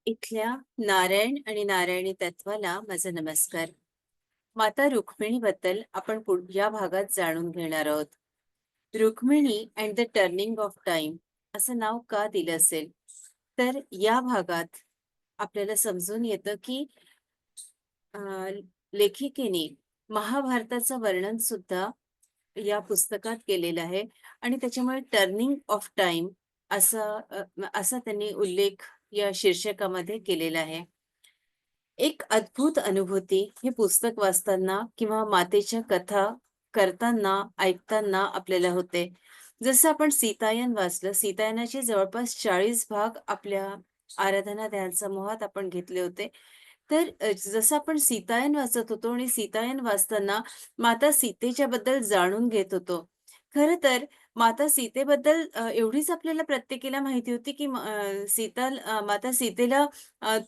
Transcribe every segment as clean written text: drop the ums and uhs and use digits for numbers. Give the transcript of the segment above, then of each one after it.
इथल्या नारायण आणि नारायणी तत्वाला माझा नमस्कार. माता रुक्मिणीबद्दल आपण या भागात जाणून घेणार आहोत. Rukmini and the turning of time असं नाव का दिलं असेल? तर या भागात आपल्याला समजून येतं की अ, लेखिकेने महाभारताचं वर्णन सुद्धा या पुस्तकात केलेलं आहे आणि त्याच्यामुळे टर्निंग ऑफ टाइम असा त्यांनी उल्लेख या शीर्षकामध्ये केलेला आहे. एक अद्भुत अनुभूती हे पुस्तक वाचताना किंवा मातेच्या कथा करताना, ऐकताना आपल्याला होते. जसं आपण सीतायन वाचलं, सीतायनाचे जवळपास 40 भाग आपल्या आराधना ध्यान समूहात आपण घेतले होते. तर जसं आपण सीतायन वाचत होतो आणि सीतायन वाचताना माता सीतेच्या बद्दल जाणून घेत होतो. खरं तर माता सीतेबद्दल एवढीच आपल्याला प्रत्येकीला माहिती होती, की माता सीतेला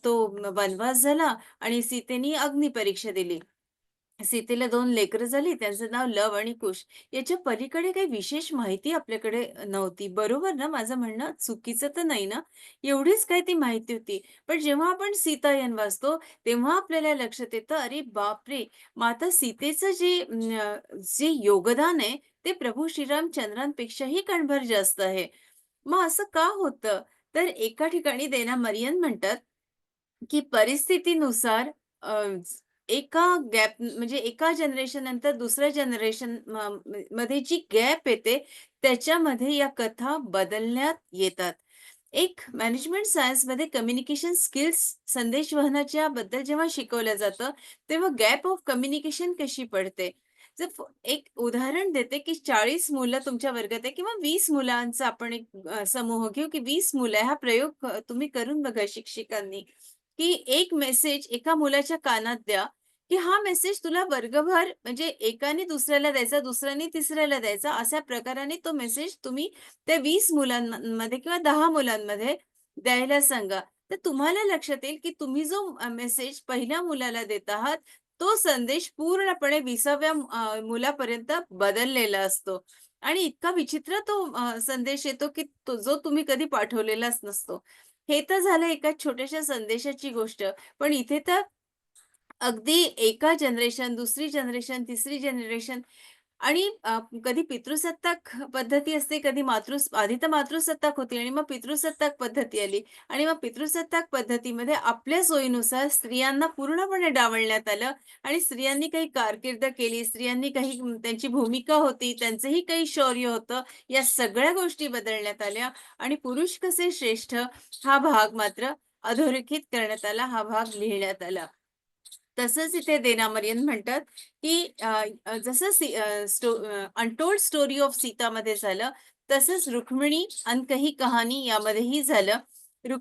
तो वनवास झाला आणि सीतेनी अग्निपरीक्षा दिली. सीतेला 2 लेकरं झाली. त्यांचं नाव लव आणि कुश. याच्या पलीकडे काही विशेष माहिती आपल्याकडे नव्हती. बरोबर ना? माझं म्हणणं चुकीचं तर नाही ना? एवढीच काय ती माहिती होती. पण जेव्हा आपण सीतायन वाचतो, तेव्हा आपल्याला लक्षात येतं, अरे बापरे! माता सीतेचं जे योगदान आहे, ते प्रभू श्रीरामचंद्रांपेक्षाही कणभर जास्त आहे. मग असं का होतं? तर एका ठिकाणी देना मरियन म्हणतात, की परिस्थितीनुसार एका गॅप म्हणजे एका जनरेशन नंतर दुसऱ्या जनरेशन मध्ये जी गॅप येते, त्याच्यामध्ये या कथा बदलण्यात येतात. एक मॅनेजमेंट सायन्समध्ये कम्युनिकेशन स्किल्स संदेशवहनाच्या बद्दल जेव्हा शिकवलं जातं, तेव्हा गॅप ऑफ कम्युनिकेशन कशी पडते. एक उदाहरण देते, की 40 मुलं तुमच्या वर्गात आहे किंवा 20 मुलांचा आपण एक समूह घेऊ, की 20 मुलं आहे. हा प्रयोग तुम्ही करून बघा शिक्षिकांनी, की एक मेसेज एका मुलाच्या कानात द्या, की हा मेसेज तुला वर्गभर म्हणजे एकाने दुसऱ्याला द्यायचा, दुसऱ्याने तिसऱ्याला द्यायचा. अशा प्रकाराने तो मेसेज तुम्ही त्या 20 मुलांमध्ये किंवा 10 मुलांमध्ये द्यायला सांगा. तर तुम्हाला लक्षात येईल, की तुम्ही जो मेसेज पहिल्या मुलाला देत आहात, तो संदेश पूर्णपणे 20व्या मुलापर्यंत बदललेला असतो. आणि इतका विचित्र तो संदेश येतो, की तो जो तुम्ही कधी पाठवलेलाच नसतो. हे तर झालं एका छोट्याशा संदेशाची गोष्ट. पण इथे तर अगदी एका जनरेशन, दुसरी जनरेशन, तिसरी जनरेशन आणि कधी पितृसत्ताक पद्धती असते, कधी आधी तर मातृसत्ताक होती आणि मग पितृसत्ताक पद्धती आली आणि मग पितृसत्ताक पद्धतीमध्ये आपल्या सोयीनुसार स्त्रियांना पूर्णपणे डावलण्यात आलं आणि स्त्रियांनी काही कारकीर्द केली, स्त्रियांनी काही त्यांची भूमिका होती, त्यांचंही काही शौर्य होतं. या सगळ्या गोष्टी बदलण्यात आल्या आणि पुरुष कसे श्रेष्ठ हा भाग मात्र अधोरेखित करण्यात आला, हा भाग लिहिण्यात आला. तसंच इथे देना मरियन म्हणतात, की जसं अनटोल्ड स्टोरी ऑफ सीतामध्ये झालं, तसंच रुक्मिणी अनकही कहाणी यामध्येही झालं.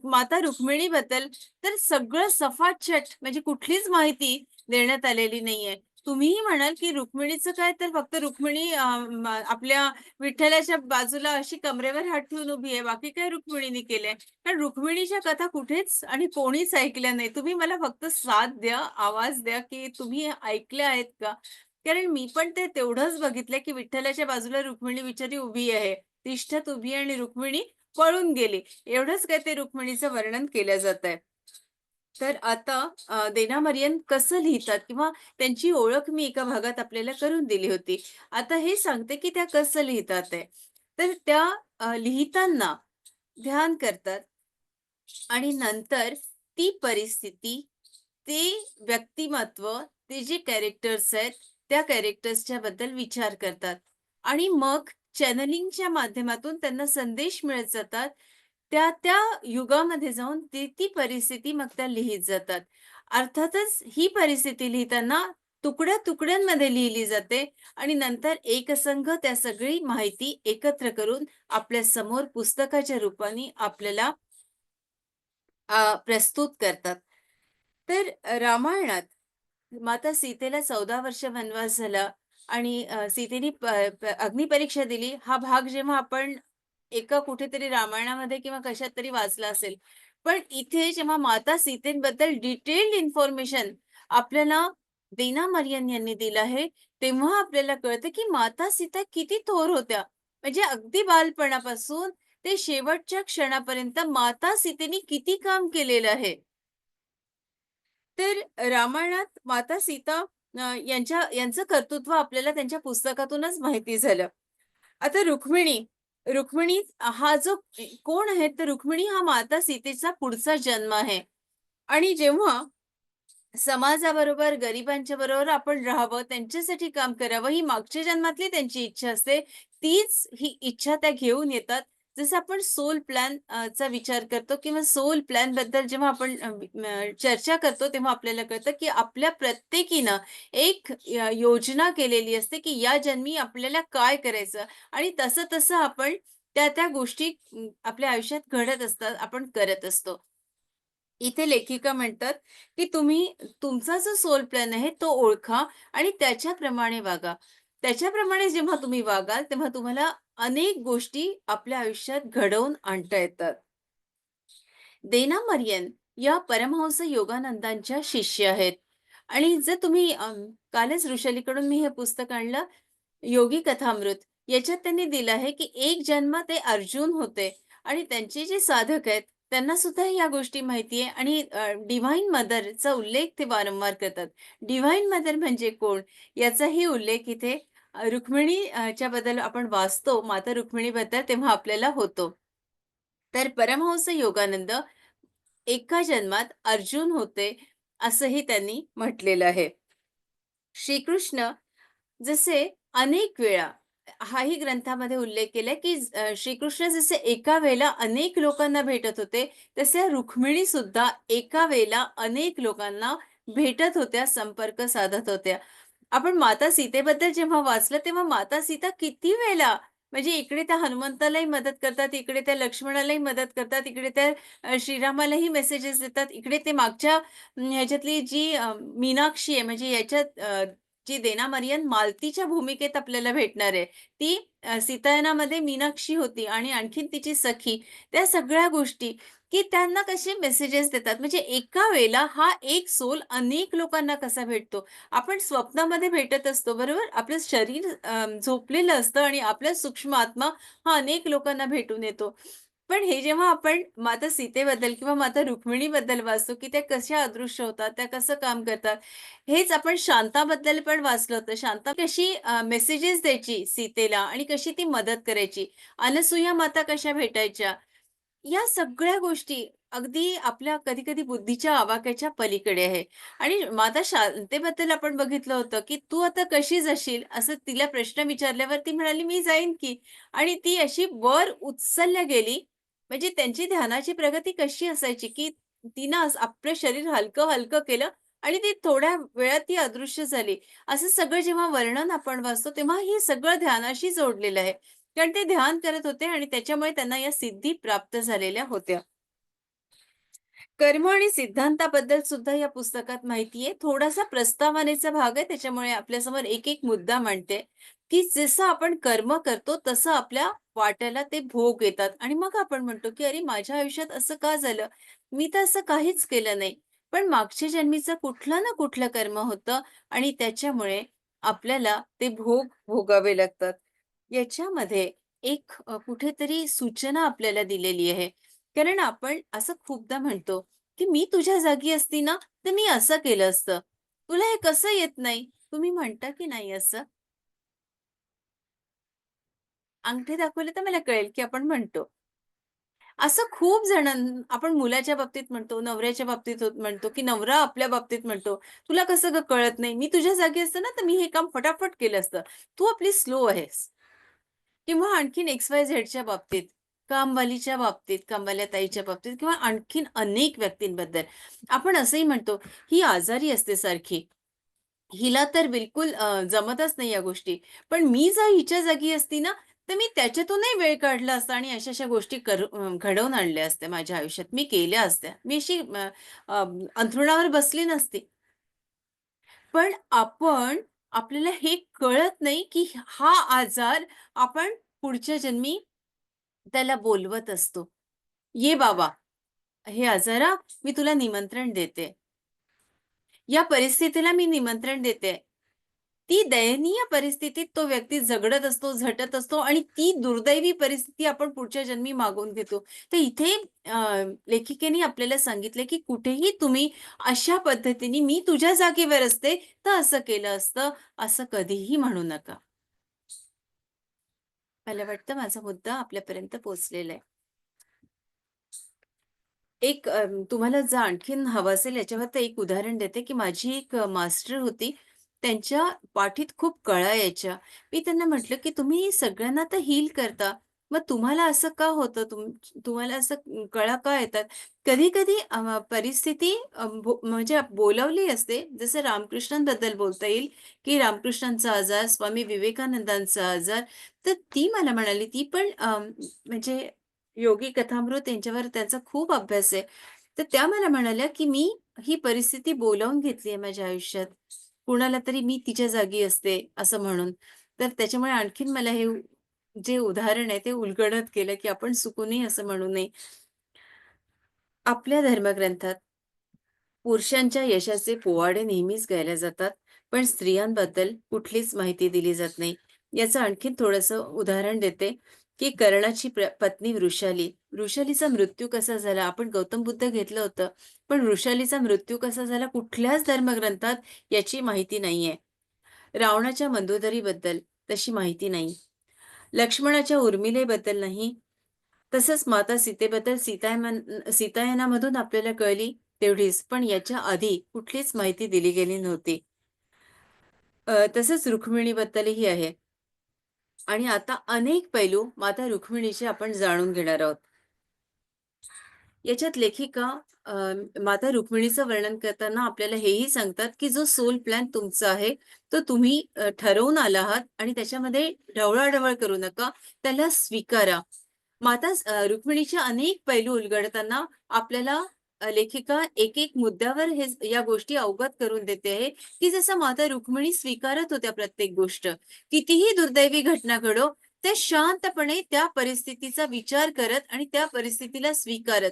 माता रुक्मिणीबद्दल तर सगळं सफाटशट म्हणजे कुठलीच माहिती देण्यात आलेली नाहीये. तुम्हीही म्हणाल, की रुक्मिणीचं काय तर फक्त रुक्मिणी आपल्या विठ्ठलाच्या बाजूला अशी कमरेवर हात ठेवून उभी आहे. बाकी काय रुक्मिणीने केलंय? कारण रुक्मिणीच्या कथा कुठेच आणि कोणीच ऐकल्या नाही. तुम्ही मला फक्त साथ द्या, आवाज द्या, की तुम्ही ऐकल्या आहेत का? कारण मी पण ते तेवढंच बघितलंय, की विठ्ठलाच्या बाजूला रुक्मिणी बिचारी उभी आहे. तिष्ठत उभी आहे आणि रुक्मिणी पळून गेली. एवढंच काय ते रुक्मिणीचं वर्णन केलं जातंय. तर आता देना मरियन कसं लिहितात किंवा त्यांची ओळख मी एका भागात आपल्याला करून दिली होती. आता हे सांगते, की त्या कसं लिहितात आहे. तर त्या लिहिताना ध्यान करतात आणि नंतर ती परिस्थिती, ते व्यक्तिमत्व, ते जे कॅरेक्टर्स आहेत, त्या कॅरेक्टर्सच्या बद्दल विचार करतात आणि मग चॅनलिंगच्या माध्यमातून त्यांना संदेश मिळत जातात. त्या युगामध्ये जाऊन ती परिस्थिती मग त्या लिहीत जातात. अर्थातच ही परिस्थिती लिहिताना तुकड्या-तुकड्यांमध्ये लिहिली जाते आणि नंतर एकसंध त्या सगळी माहिती एकत्र करून आपल्या समोर पुस्तकाच्या रूपाने आपल्याला प्रस्तुत करतात. तर रामायणात माता सीतेला 14 वर्ष वनवास झाला आणि सीतेने अग्निपरीक्षा दिली. हा भाग जेव्हा आपण एका कुठेतरी रामायणामध्ये किंवा कशात तरी वाचला असेल. पण इथे जेव्हा माता सीतेबद्दल डिटेल्ड इन्फॉर्मेशन आपल्याला देना मरियन यांनी दिलं आहे, तेव्हा आपल्याला कळतं की माता सीता किती थोर होत्या. म्हणजे अगदी बालपणापासून ते शेवटच्या क्षणापर्यंत माता सीतेने किती काम केलेलं आहे. तर रामायणात माता सीता यांचं कर्तृत्व आपल्याला त्यांच्या पुस्तकातूनच माहिती झालं. आता रुक्मिणी हा जो कोण आहे, तर रुक्मिणी हा माता सीतेचा पुढचा जन्म आहे. आणि जेव्हा समाजाबरोबर, गरिबांच्या बरोबर आपण राहावं, त्यांच्यासाठी काम करावं, ही मागच्या जन्मातली त्यांची इच्छा असते. तीच ही इच्छा त्या घेऊन येतात. जसं आपण सोल प्लॅन चा विचार करतो किंवा सोल प्लॅनबद्दल जेव्हा आपण चर्चा करतो, तेव्हा आपल्याला कळतं, की आपल्या प्रत्येकीनं एक योजना केलेली असते, की या जन्मी आपल्याला काय करायचं आणि तसं-तसं आपण त्या-त्या गोष्टी आपल्या आयुष्यात घडत असतात, आपण करत असतो. इथे लेखिका म्हणतात, की तुम्ही तुमचा जो सोल प्लॅन आहे तो ओळखा आणि त्याच्याप्रमाणे वागा. त्याच्याप्रमाणे जेव्हा तुम्ही वागाल, तेव्हा तुम्हाला अनेक गोष्टी आपल्या आयुष्यात घडवून आणता येतात. देना मरियन या परमहंस योगानंदांच्या शिष्य आहेत आणि जर तुम्ही कालच ऋषालीकडून मी हे पुस्तक आणलं, योगी कथामृत. याच्यात त्यांनी दिलं आहे, की एक जन्म ते अर्जुन होते आणि त्यांचे जे साधक आहेत, त्यांना सुद्धा ह्या गोष्टी माहिती आहे आणि डिव्हाइन मदरचा उल्लेख ते वारंवार करतात. डिव्हाइन मदर म्हणजे कोण? याचाही उल्लेख इथे रुक्मिणी च्या बद्दल आपण वाचतो, माता रुक्मिणीबद्दल तेव्हा आपल्याला होतो. तर परमहंस योगानंद एका जन्मात अर्जुन होते, असंही त्यांनी म्हटलेलं आहे. श्रीकृष्ण जसे अनेक वेळा हाही ग्रंथामध्ये उल्लेख केलाय, की श्रीकृष्ण जसे एका वेळेला अनेक लोकांना भेटत होते, तसे रुक्मिणी सुद्धा एका वेळेला अनेक लोकांना भेटत होत्या, संपर्क साधत होत्या. आपण माता सीतेबद्दल जेव्हा वाचलं, तेव्हा माता सीता किती वेळेला म्हणजे इकडे त्या हनुमंतालाही मदत करतात, इकडे त्या लक्ष्मणालाही मदत करतात, इकडे त्या श्रीरामालाही मेसेजेस देतात. इकडे ते मागच्या ह्याच्यातली जी मीनाक्षी आहे म्हणजे याच्यात जी देना मरियन मालतीच्या भूमिकेत आपल्याला भेटणार आहे. ती सीतायनामध्ये मीनाक्षी होती आणि आणखीन तिची सखी. त्या सगळ्या गोष्टी की त्यांना कसे मेसेजेस देतात. म्हणजे एका वेळेला हा एक सोल अनेक लोकांना कसा भेटतो. आपण स्वप्नामध्ये भेटत असतो, बरोबर? आपलं शरीर झोपलेलं असतं आणि आपला सूक्ष्म आत्मा हा अनेक लोकांना भेटून येतो. पण हे जेव्हा आपण माता सीतेबद्दल किंवा माता रुक्मिणीबद्दल वाचतो, की त्या कशा अदृश्य होतात, त्या कसं काम करतात. हेच आपण शांताबद्दल पण वाचलं होतं. शांता कशी मेसेजेस द्यायची सीतेला आणि कशी ती मदत करायची. अनसूया माता कशा भेटायच्या. या सगळ्या गोष्टी अगदी आपल्या कधी-कधी बुद्धीच्या आवाक्याच्या पलीकडे आहे. आणि माता शांतेबद्दल आपण बघितलं होतं, की "तू आता कशी जाशील?" असं तिला प्रश्न विचारल्यावर ती म्हणाली, "मी जाईन की." आणि ती अशी वर उचलल्या गेली. म्हणजे त्यांची ध्यानाची प्रगती कशी असायची, की तिनं असं आपलं शरीर हलकं-हलकं केलं आणि ती थोड्या वेळात ती अदृश्य झाली. असं सगळं जेव्हा वर्णन आपण वाचतो, तेव्हा हे सगळं ध्यानाशी जोडलेलं आहे. कारण ते ध्यान करत होते आणि त्याच्यामुळे त्यांना या सिद्धी प्राप्त झालेल्या होत्या. कर्म आणि सिद्धांताबद्दल सुद्धा या पुस्तकात माहिती आहे. थोडासा प्रस्तावनेचा भाग आहे, त्याच्यामुळे आपल्यासमोर एक-एक मुद्दा मांडते, की जसं आपण कर्म करतो, तसं आपल्या वाट्याला ते भोग येतात आणि मग आपण म्हणतो, की "अरे, माझ्या आयुष्यात असं का झालं? मी तर असं काहीच केलं नाही." पण मागच्या जन्मीचं कुठलं ना कुठलं कर्म होतं आणि त्याच्यामुळे आपल्याला ते भोग भोगावे लागतात. याच्यामध्ये एक कुठेतरी सूचना आपल्याला दिलेली आहे. कारण आपण असं खूपदा म्हणतो, की "मी तुझ्या जागी असती ना, तर मी असं केलं असतं. तुला हे कसं येत नाही?" तुम्ही म्हणता की नाही असं? अंगठे दाखवले तर मला कळेल, की आपण म्हणतो. असं खूप आपण मुलाच्या बाबतीत म्हणतो, नवऱ्याच्या बाबतीत म्हणतो, की नवरा आपल्या बाबतीत म्हणतो, "तुला कसं गं कळत नाही? मी तुझ्या जागी असते ना, तर मी हे काम फटाफट केलं असतं. तू आपली स्लो आहेस." किंवा आणखीन XYZच्या बाबतीत, कामवालीच्या बाबतीत, कामवाल्या ताईच्या बाबतीत किंवा आणखीन अनेक व्यक्तींबद्दल. आपण असंही म्हणतो, "ही आजारी असते सारखी. हिला तर बिलकुल जमतच नाही या गोष्टी. पण मी जर हिच्या जागी असती ना, तर मी त्याच्यातूनही वेळ काढला असता आणि अशा-अशा गोष्टी घडवून आणल्या असत्या माझ्या आयुष्यात. मी केल्या असत्या. मी अशी अ, अंथरुणावर बसली नसती." पण आपल्याला हे कळत नाही, की हा आजार आपण पुढच्या जन्मी त्याला बोलवत असतो. "ये बाबा, हे आजारा, मी तुला निमंत्रण देते. या परिस्थितीला मी निमंत्रण देते. ती दयनीय परिस्थितीत तो व्यक्ती झगडत असतो, झटत असतो आणि ती दुर्दैवी परिस्थिती आपण पुढच्या जन्मी मागवून घेतो. तर इथे लेखिकेने आपल्याला सांगितलं, की कुठेही तुम्ही अशा पद्धतीने "मी तुझ्या जागेवर असते, तर असं केलं असतं," असं कधीही म्हणू नका. मला वाटतं माझा मुद्दा आपल्यापर्यंत पोहोचलेला आहे. एक तुम्हाला जर आणखीन हवं असेल याच्यावर तर एक उदाहरण देते, की माझी एक मास्टर होती. त्यांच्या पाठीत खूप कळा यायच्या. मी त्यांना म्हटलं, की "तुम्ही सगळ्यांना तर हील करता. मग तुम्हाला असं का होतं? तुम्हाला असं कळा का येतात?" कधी-कधी परिस्थिती म्हणजे बोलावली असते. जसं रामकृष्णांबद्दल बोलता येईल, की रामकृष्णांचा आजार, स्वामी विवेकानंदांचा आजार. तर ती मला म्हणाली, ती पण म्हणजे योगी कथामृत यांच्यावर त्याचा खूप अभ्यास आहे. तर त्या मला म्हणाल्या, की "मी ही परिस्थिती बोलावून घेतली आहे माझ्या आयुष्यात. कुणाला तरी मी तिच्या जागी असते," असं म्हणून. तर त्याच्यामुळे आणखीन मला हे जे उदाहरण आहे ते उलगडत केलं, की आपण चुकूनही असं म्हणू नये. आपल्या धर्मग्रंथात पुरुषांच्या यशाचे पोवाडे नेहमीच गायले जातात, पण स्त्रियांबद्दल कुठलीच माहिती दिली जात नाही. याचं आणखीन थोडंसं उदाहरण देते, की कर्णाची पत्नी वृषाली. वृषालीचा मृत्यू कसा झाला? आपण गौतम बुद्ध घेतलं होतं, पण वृषालीचा मृत्यू कसा झाला? कुठल्याच धर्मग्रंथात याची माहिती नाहीये. रावणाच्या मंदोदरीबद्दल तशी माहिती नाही. लक्ष्मणाच्या उर्मिलेबद्दल नाही. तसंच माता सीतेबद्दल सीतायनामधून आपल्याला कळली तेवढीच, पण याच्या आधी कुठलीच माहिती दिली गेली नव्हती. तसंच रुक्मिणीबद्दलही आहे आणि आता अनेक पैलू माता रुक्मिणीचे आपण जाणून घेणार आहोत. याच्यात लेखिका अ, माता रुक्मिणीचं वर्णन करताना आपल्याला हेही सांगतात, की जो सोल प्लॅन तुमचा आहे, तो तुम्ही ठरवून आला आहात आणि त्याच्यामध्ये ढवळाढवळ करू नका. त्याला स्वीकारा. माता रुक्मिणीचे अनेक पैलू उलगडताना आपल्याला लेखिका एक-एक मुद्द्यावर या गोष्टी अवगत करून देते आहे, की जसं माता रुक्मिणी स्वीकारत होत्या प्रत्येक गोष्ट. कितीही दुर्दैवी घटना घडो, त्या शांतपणे त्या परिस्थितीचा विचार करत आणि त्या परिस्थितीला स्वीकारत.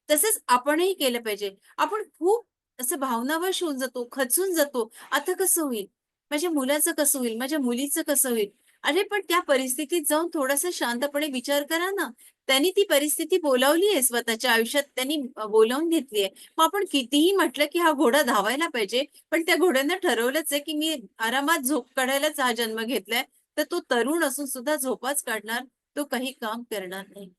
तसंच आपणही केलं पाहिजे. आपण खूप असं भावनावश होऊन जातो, खचून जातो. आता कसं होईल? माझ्या मुलाचं कसं होईल? माझ्या मुलीचं कसं होईल? अरे, पण त्या परिस्थितीत जाऊन थोडासा शांतपणे विचार करा ना. त्यांनी ती परिस्थिती बोलावली आहे स्वतःच्या आयुष्यात त्यांनी बोलावून घेतली आहे. मग आपण कितीही म्हटलं, की हा घोडा धावायला पाहिजे, पण त्या घोड्यानं ठरवलंच आहे, की मी आरामात झोप काढायलाच हा जन्म घेतलाय. तर तो तरुण असून सुद्धा झोपाच काढणार, तो काही काम करणार नाही.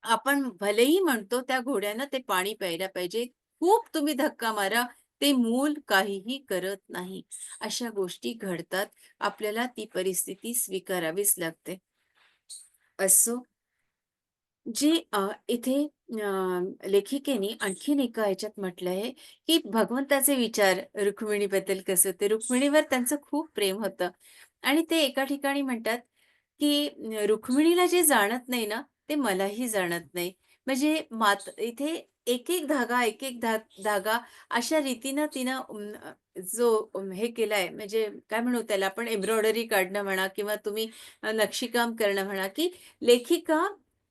आपण भलेही म्हणतो त्या घोड्यानं ते पाणी प्यायला पाहिजे. खूप तुम्ही धक्का मारा, ते मूल काहीही करत नाही. अशा गोष्टी घडतात. आपल्याला ती परिस्थिती स्वीकारावीच लागते. असो, जी इथे लेखिकेने आणखीन एका ह्याच्यात म्हटलं आहे, की भगवंताचे विचार रुक्मिणीबद्दल कसे होते. रुक्मिणीवर त्यांचं खूप प्रेम होतं आणि ते एका ठिकाणी म्हणतात, की रुक्मिणीला जे जाणत नाही ना, ते मलाही जाणत नाही. म्हणजे इथे एक-एक धागा, एक-एक धागा अशा रीतीनं तिनं जो हे केलाय म्हणजे काय म्हणू त्याला आपण एम्ब्रॉयडरी काढणं म्हणा किंवा तुम्ही नक्षीकाम करणं म्हणा, की लेखिका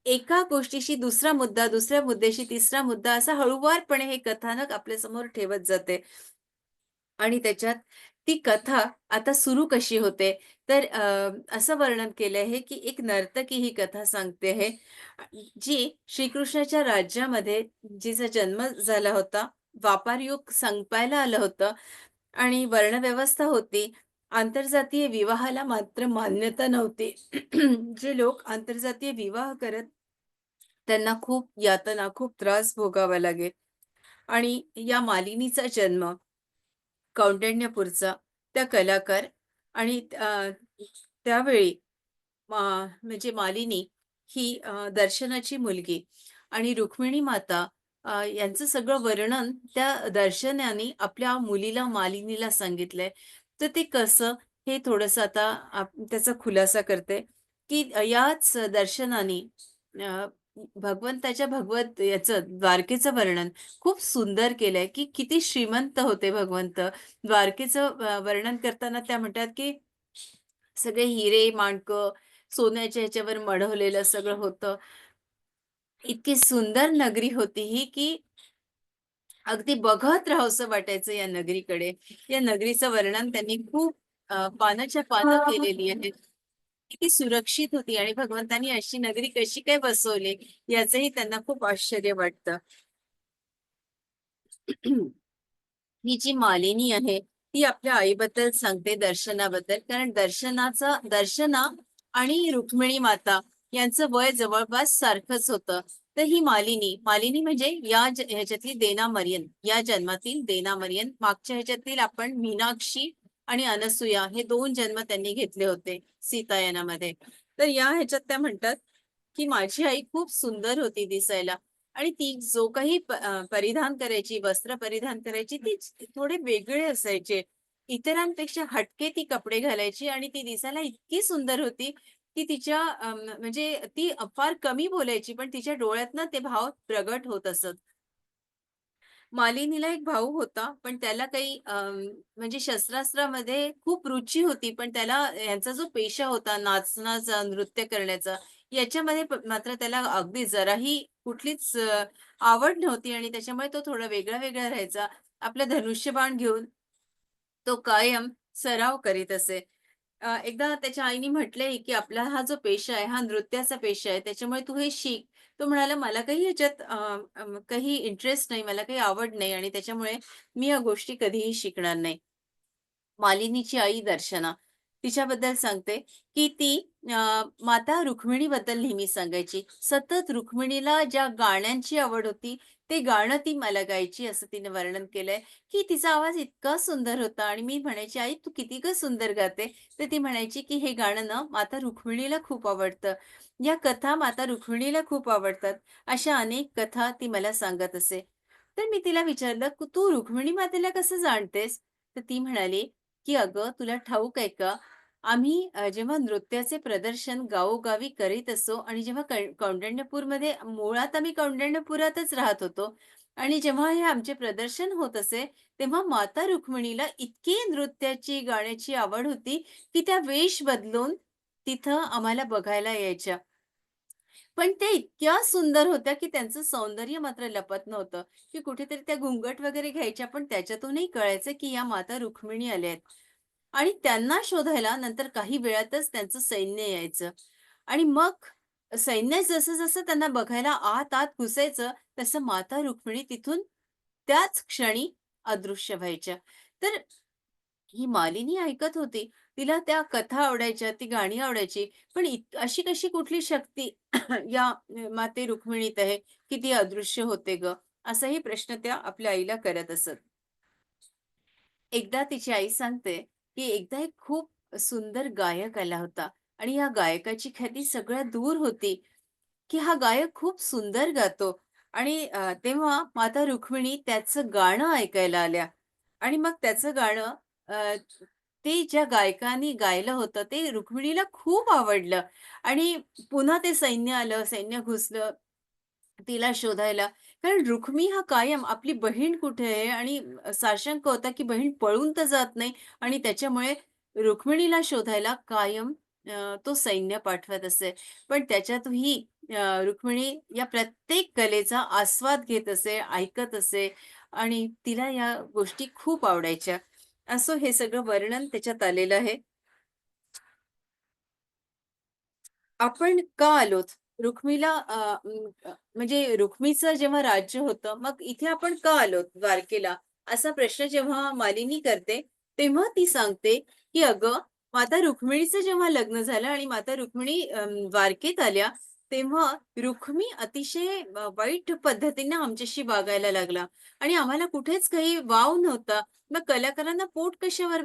एका गोष्टीशी दुसरा मुद्दा, दुसऱ्या मुद्द्याशी तिसरा मुद्दा असा हळूवारपणे हे कथानक आपल्यासमोर ठेवत जाते. आणि त्याच्यात ती कथा आता सुरू कशी होते, तर असं वर्णन केलं आहे, की एक नर्तकी ही कथा सांगते आहे, जी श्रीकृष्णाच्या राज्यामध्ये जिचा जन्म झाला होता, द्वापार युग संपायला आलं होतं आणि वर्णव्यवस्था होती. आंतरजातीय विवाहाला मात्र मान्यता नव्हती. जे लोक आंतरजातीय विवाह करत त्यांना खूप यातना, खूप त्रास भोगावा लागे आणि या मालिनीचा जन्म कौंडिण्यपूरचा त्या कलाकार आणि त्यावेळी म्हणजे मालिनी ही दर्शनाची मुलगी आणि रुक्मिणी माता यांचं सगळं वर्णन त्या दर्शनाने आपल्या मुलीला मालिनीला सांगितलंय. तर ते कसं हे थोडंसं आता त्याचा खुलासा करते, की याच दर्शनाने अ, भगवंताच्या भगवत याचं द्वारकेचं वर्णन खूप सुंदर केलंय, की किती श्रीमंत होते भगवंत. द्वारकेचं वर्णन करताना त्या म्हणतात, की सगळे हिरे, माणकं, सोन्याच्या ह्याच्यावर मढवलेलं सगळं होतं. इतकी सुंदर नगरी होती ही, की अगदी बघत राहावसं वाटायचं या नगरीकडे. या नगरीचं वर्णन त्यांनी खूप पानाच्या पानं केलेली आहेत. किती सुरक्षित होती आणि भगवंतांनी अशी नगरी कशी काय बसवली याचंही त्यांना खूप आश्चर्य वाटतं. ही जी मालिनी आहे ती आपल्या आईबद्दल सांगते, दर्शनाबद्दल. कारण दर्शना आणि रुक्मिणी माता यांचं वय जवळपास सारखंच होतं. तर ही मालिनी म्हणजे ह्याच्यातली देना मरियन, या जन्मातील देना मरियन. मागच्या ह्याच्यातील आपण मीनाक्षी आणि अनसुया हे दोन जन्म त्यांनी घेतले होते सीतायनामध्ये. तर या ह्याच्यात त्या म्हणतात की माझी आई खूप सुंदर होती दिसायला, आणि ती जो काही परिधान करायची, वस्त्र परिधान करायची, ती थोडे वेगळे असायचे. इतरांपेक्षा हटके ती कपडे घालायची आणि ती दिसायला इतकी सुंदर होती की तिच्या म्हणजे ती फार कमी बोलायची, पण तिच्या डोळ्यातनं ते भाव प्रगट होत असत. मालिनीला एक भाऊ होता, पण त्याला काही म्हणजे शस्त्रास्त्रामध्ये खूप रुची होती, पण त्याला यांचा जो पेशा होता नाचण्याचा, नृत्य करण्याचा, याच्यामध्ये मात्र त्याला अगदी जराही कुठलीच आवड नव्हती आणि त्याच्यामुळे तो थोडा वेगळा-वेगळा राहायचा. आपलं धनुष्यबाण घेऊन तो कायम सराव करीत असे. एकदा त्याच्या आईने म्हटलंय, की "आपला हा जो पेशा आहे, हा नृत्याचा पेशा आहे, त्याच्यामुळे तू हे शिक." तो म्हणाला, "मला काही ह्याच्यात काही इंटरेस्ट नाही, मला काही आवड नाही आणि त्याच्यामुळे मी या गोष्टी कधीही शिकणार नाही." मालिनीची आई दर्शना, तिच्याबद्दल सांगते, की ती माता रुक्मिणीबद्दल नेहमी सांगायची. सतत रुक्मिणीला ज्या गाण्यांची आवड होती, ते गाणं ती मला गायची असं तिने वर्णन केलंय, की तिचा आवाज इतका सुंदर होता आणि मी म्हणायची, "आई तू किती गं सुंदर गाते." तर ती म्हणायची, की "हे गाणं ना माता रुक्मिणीला खूप आवडतं. या कथा माता रुक्मिणीला खूप आवडतात." अशा अनेक कथा ती मला सांगत असे. तर मी तिला विचारलं, "तू रुक्मिणी मातेला कसं जाणतेस?" तर ती म्हणाली, की "अगं, तुला ठाऊक आहे का? आम्ही जेव्हा नृत्याचे प्रदर्शन गावोगावी करीत असो आणि जेव्हा कौंडिण्यपूरमध्ये, मुळात आम्ही कौंडिण्यपुरातच राहत होतो आणि जेव्हा हे आमचे प्रदर्शन होत असे, तेव्हा माता रुक्मिणीला इतकी नृत्याची, गाण्याची आवड होती, की त्या वेश बदलून तिथं आम्हाला बघायला यायच्या. पण त्या इतक्या सुंदर होत्या, की त्यांचं सौंदर्य मात्र लपत नव्हतं, की कुठेतरी त्या घुंगट वगैरे घ्यायच्या, पण त्याच्यातूनही कळायचं, की या माता रुक्मिणी आल्या आहेत. आणि त्यांना शोधायला नंतर काही वेळातच त्यांचं सैन्य यायचं. आणि मग सैन्य जसं-जसं त्यांना बघायला आत-आत घुसायचं, तसं माता रुक्मिणी तिथून त्याच क्षणी अदृश्य व्हायच्या. तर ही मालिनी ऐकत होती. तिला त्या कथा आवडायच्या, ती गाणी आवडायची. पण अशी कशी कुठली शक्ती या माते रुक्मिणीत आहे, की ती अदृश्य होते गं? असाही प्रश्न त्या आपल्या आईला करत असत. एकदा तिची आई सांगते, की एकदा एक खूप सुंदर गायक आला होता आणि या गायकाची ख्याती सगळ्या दूर होती, की हा गायक खूप सुंदर गातो. आणि तेव्हा माता रुक्मिणी त्याचं गाणं ऐकायला आल्या आणि मग त्याचं गाणं ते ज्या गायकाने गायलं होतं ते रुक्मिणीला खूप आवडलं आणि पुन्हा ते सैन्य आलं, सैन्य घुसलं तिला शोधायला. कारण रुक्मी हा कायम आपली बहीण कुठे आहे आणि साशंक होता, की बहीण पळून तर जात नाही आणि त्याच्यामुळे रुक्मिणीला शोधायला कायम तो सैन्य पाठवत असे. पण त्याच्यातही रुक्मिणी या प्रत्येक कलेचा आस्वाद घेत असे, ऐकत असे आणि तिला या गोष्टी खूप आवडायच्या. असं हे सगळं वर्णन त्याच्यात आलेलं आहे. आपण का आलोत? रुक्मिला म्हणजे रुक्मीचं जेव्हा राज्य होतं, मग इथे आपण का आलोत द्वारकेला? असा प्रश्न जेव्हा मालिनी करते, तेव्हा ती सांगते, की "अगं, माता रुक्मिणीचं जेव्हा लग्न झालं आणि माता रुक्मिणी द्वारकेत आल्या, तेव्हा रुक्मी अतिशय वाईट पद्धतीने आमच्याशी वागायला लागला आणि आम्हाला कुठेच काही वाव नव्हता. मग कलाकारांना पोट कशावर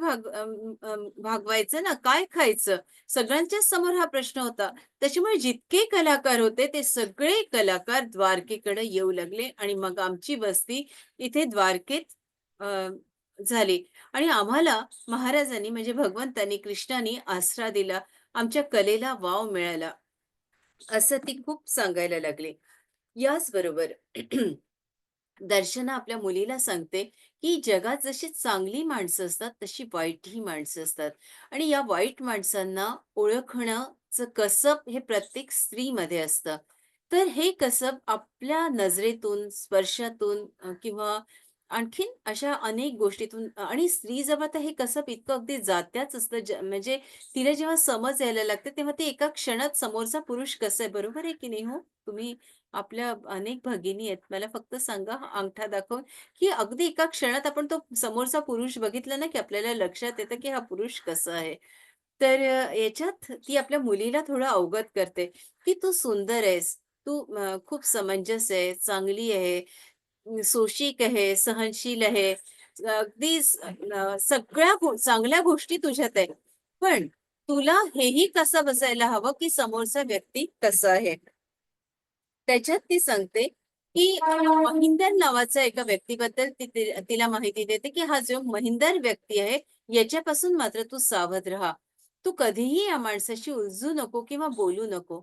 भागवायचं ना? काय खायचं? सगळ्यांच्याच समोर हा प्रश्न होता. त्याच्यामुळे जितके कलाकार होते, ते सगळे कलाकार द्वारकेकडे येऊ लागले आणि मग आमची वस्ती इथे द्वारकेत अ, झाली आणि आम्हाला महाराजांनी म्हणजे भगवंतांनी, कृष्णानी आसरा दिला. आमच्या कलेला वाव मिळाला. असं ती खूप सांगायला लागली. याचबरोबर दर्शना आपल्या मुलीला सांगते, की जगात जशी चांगली माणसं असतात, तशी वाईटही माणसं असतात आणि या वाईट माणसांना ओळखण्याचं कसब हे प्रत्येक स्त्रीमध्ये असतं. तर हे कसब आपल्या नजरेतून, स्पर्शातून किंवा आणखीन अशा अनेक गोष्टीतून आणि स्त्रीजवळ तर हे कसं इतकं अगदी जात्याच असतं म्हणजे तिला जेव्हा समज यायला लागते, तेव्हा ती एका क्षणात समोरचा पुरुष कसा आहे, बरोबर आहे की नाही हो? तुम्ही आपल्या अनेक भगिनी आहेत. मला फक्त सांगा हा अंगठा दाखवून, की अगदी एका क्षणात आपण तो समोरचा पुरुष बघितला ना, की आपल्याला लक्षात येतं, की हा पुरुष कसा आहे. तर याच्यात ती आपल्या मुलीला थोडं अवगत करते, की तू सुंदर आहेस, तू खूप समंजस आहे, चांगली आहे, सोशिक आहे, सहनशील आहे. अगदी सगळ्या चांगल्या गोष्टी तुझ्यात आहेत. पण तुला हेही कसं बसायला हवं, की समोरचा व्यक्ती कसा आहे. त्याच्यात ती सांगते, की महिंदर नावाच्या एका व्यक्तीबद्दल तिला माहिती देते, की हा जो महिंदर व्यक्ती आहे, याच्यापासून मात्र तू सावध राहा. तू कधीही या माणसाशी उलझू नको किंवा बोलू नको.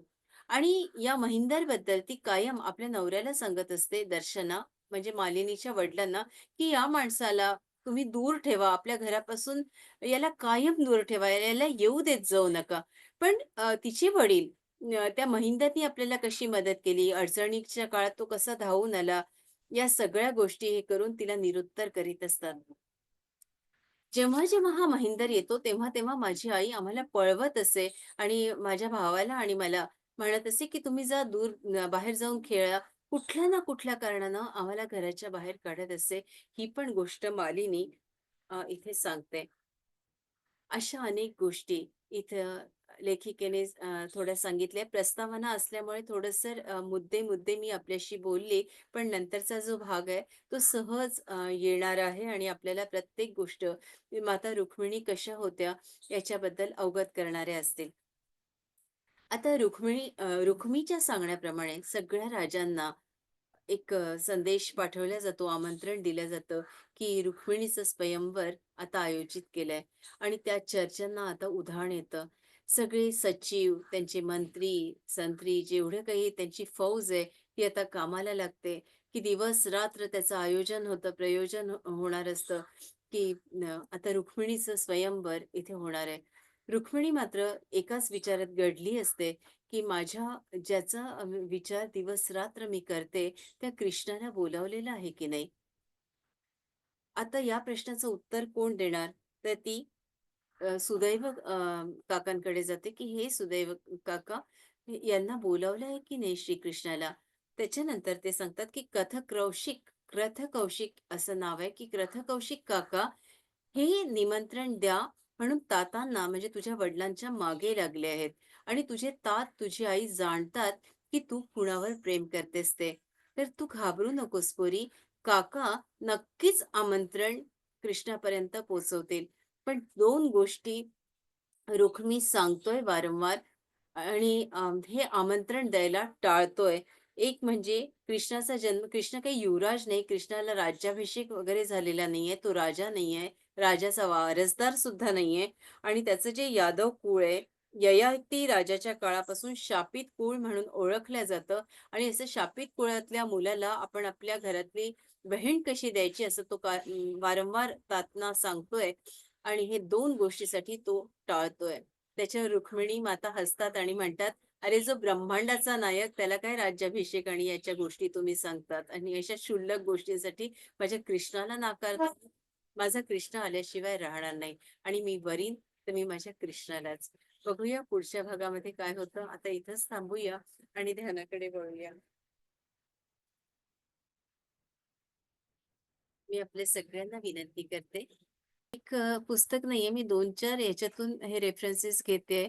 आणि या महिंदरबद्दल ती कायम आपल्या नवऱ्याला सांगत असते, दर्शना म्हणजे मालिनीच्या वडिलांना, की या माणसाला तुम्ही दूर ठेवा. आपल्या घरापासून याला कायम दूर ठेवा. याला येऊ देत जाऊ नका. पण तिचे वडील त्या महिंद्रानी आपल्याला कशी मदत केली, अडचणीच्या काळात तो कसा धावून आला, या सगळ्या गोष्टी हे करून तिला निरुत्तर करीत असतात. जेव्हा हा महिंदर येतो, तेव्हा माझी आई आम्हाला पळवत असे आणि माझ्या भावाला आणि मला म्हणत असे, की "तुम्ही जा दूर बाहेर जाऊन खेळा." कुठल्या ना कुठल्या कारणानं आम्हाला घराच्या बाहेर काढत असे. ही पण गोष्ट मालिनी इथे सांगते. अशा अनेक गोष्टी इथं लेखिकेने थोड्या सांगितल्या. प्रस्तावना असल्यामुळे थोडंसं मुद्दे-मुद्दे मी आपल्याशी बोलले, पण नंतरचा जो भाग आहे, तो सहज येणार आहे आणि आपल्याला प्रत्येक गोष्ट माता रुक्मिणी कशा होत्या, याच्याबद्दल अवगत करणाऱ्या असतील. आता रुक्मिणीच्या सांगण्याप्रमाणे सगळ्या राजांना एक संदेश पाठवला जातो, आमंत्रण दिलं जातं, की रुक्मिणीचं स्वयंवर आता आयोजित केलंय आणि त्या चर्चांना आता उधाण येतं. सगळे सचिव, त्यांचे मंत्री, संत्री जेवढं काही त्यांची फौज आहे, ती आता कामाला लागते, की दिवस-रात्र त्याचं आयोजन होतं, प्रयोजन होणार असतं, की आता रुक्मिणीचं स्वयंवर इथे होणार आहे. रुक्मिणी मात्र एकाच विचारात गढली असते, की ज्याचा विचार दिवस-रात्र मी करते, त्या कृष्णाला बोलावलेलं आहे की नाही? आता या प्रश्नाचं उत्तर कोण देणार? तर ती सुदैव काकांकडे जाते, की "हे सुदैव काका, यांना बोलावलं आहे की नाही श्रीकृष्णाला?" त्याच्यानंतर ते सांगतात, की कृथकौशिक असं नाव आहे, की कृथकौशिक काका हे निमंत्रण द्या म्हणून तातांना म्हणजे तुझ्या वडिलांच्या मागे लागले आहेत आणि तुझे तात, तुझी आई जाणतात, की तू कुणावर प्रेम करतेस ते. तर तू घाबरू नकोस पोरी. काका नक्कीच आमंत्रण कृष्णापर्यंत पोहोचवतील. पण 2 गोष्टी रुक्मी सांगतोय वारंवार आणि हे आमंत्रण द्यायला टाळतोय. एक म्हणजे कृष्ण काही युवराज नाही. कृष्णाला राज्याभिषेक वगैरे झालेला नाहीये. तो राजा नाहीये. राजाचा वारसदार सुद्धा नाहीये आणि त्याचं जे यादव कुळ आहे, ययाती राजाच्या काळापासून शापित कुळ म्हणून ओळखलं जातं आणि असं शापित कुळातल्या मुलाला आपण आपल्या घरातली बहीण कशी द्यायची असं तो वारंवार तात्ना सांगतोय आणि हे 2 गोष्टीसाठी तो टाळतोय. त्याच्यावर रुक्मिणी माता हसतात आणि म्हणतात, "अरे, जो ब्रह्मांडाचा नायक त्याला काय राज्याभिषेक आणि याच्या गोष्टी तुम्ही सांगतात आणि अशा क्षुल्लक गोष्टींसाठी माझ्या कृष्णाला नाकारता. माझा कृष्ण आल्याशिवाय राहणार नाही आणि मी वरीन तर मी माझ्या कृष्णालाच." बघूया पुढच्या भागामध्ये काय होतं. आता इथंच थांबूया आणि ध्यानाकडे वळूया. मी आपल्या सगळ्यांना विनंती करते, एक पुस्तक नाहीये. मी 2-4 याच्यातून हे रेफरन्सेस घेतेय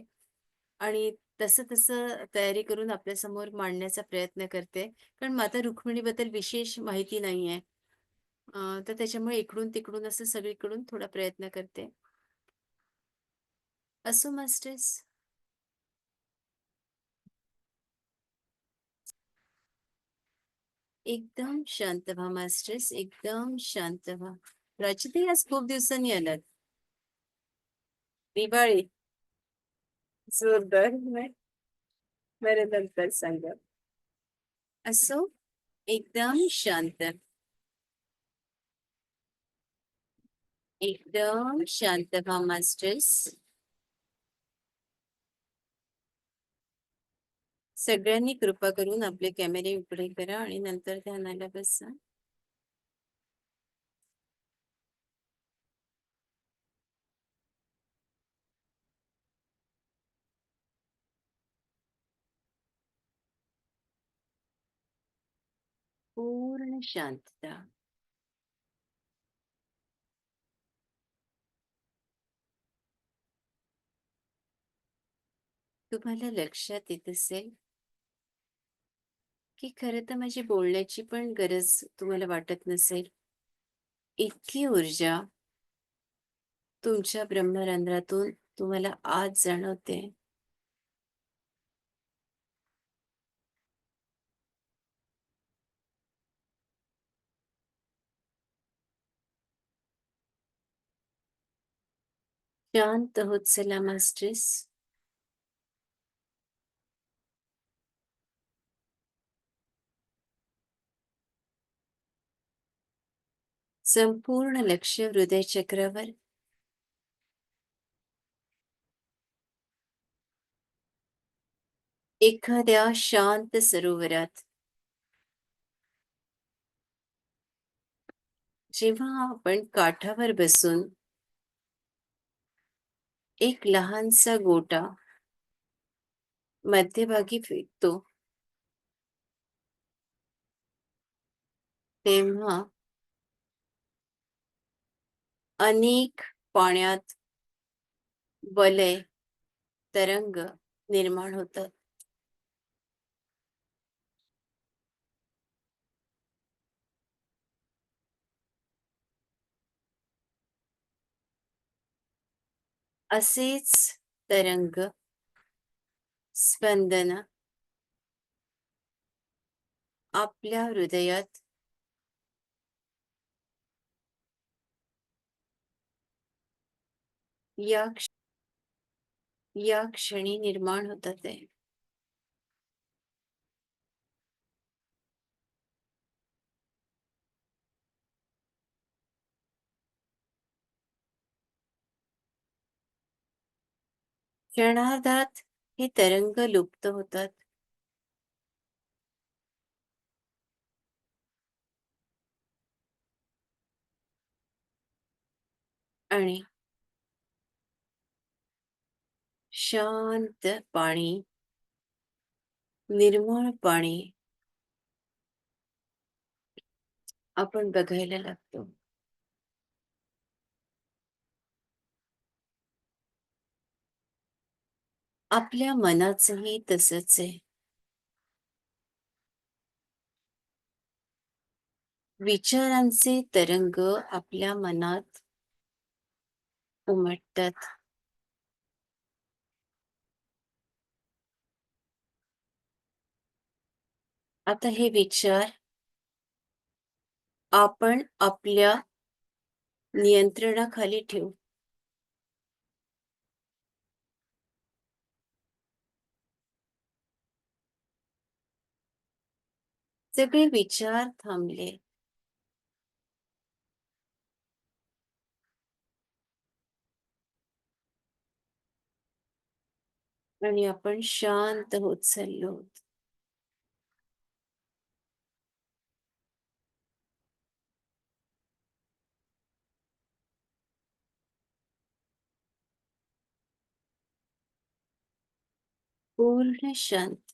आणि तसं-तसं तयारी करून आपल्यासमोर मांडण्याचा प्रयत्न करते. कारण माता रुक्मिणीबद्दल विशेष माहिती नाहीये. तर त्याच्यामुळे इकडून-तिकडून असं सगळीकडून थोडा प्रयत्न करते. असो मास्टर्स. एकदम शांत व्हा मास्टर्स, एकदम शांत व्हा. प्राची आज खूप दिवसांनी आलात. दिवाळी. जोरदार. नाही, बरं नंतर सांगा. असो, एकदम शांत. एकदम शांत व्हा मास्टर्स. सगळ्यांनी कृपा करून आपले कॅमेरे उघडे करा आणि नंतर ध्यानाला बसा. पूर्ण शांतता. तुम्हाला लक्षात येत असेल की खरं तर माझी बोलण्याची पण गरज तुम्हाला वाटत नसेल. इतकी ऊर्जा तुमच्या ब्रह्मरंध्रातून तुम्हाला आज जाणवते. शांत होत चला मास्टर्स. संपूर्ण लक्ष हृदय चक्रावर. एखाद्या शांत सरोवरात जेव्हा आपण काठावर बसून एक लहानसा गोटा मध्यभागी फेकतो, तेव्हा अनेक पाण्यात वलय, तरंग निर्माण होतात. असेच तरंग, स्पंदन आपल्या हृदयात या या क्षणी निर्माण होतात आहे. क्षणार्धात हे तरंग लुप्त होतात आणि शांत पाणी, निर्मळ पाणी आपण बघायला लागतो. आपल्या मनाचंही तसंच आहे. विचारांचे तरंग आपल्या मनात उमटतात. आता हे विचार आपण आपल्या नियंत्रणाखाली ठेवू. सगळे विचार थांबले. आणि आपण शांत होत चाललो आहोत. पूर्ण शांत.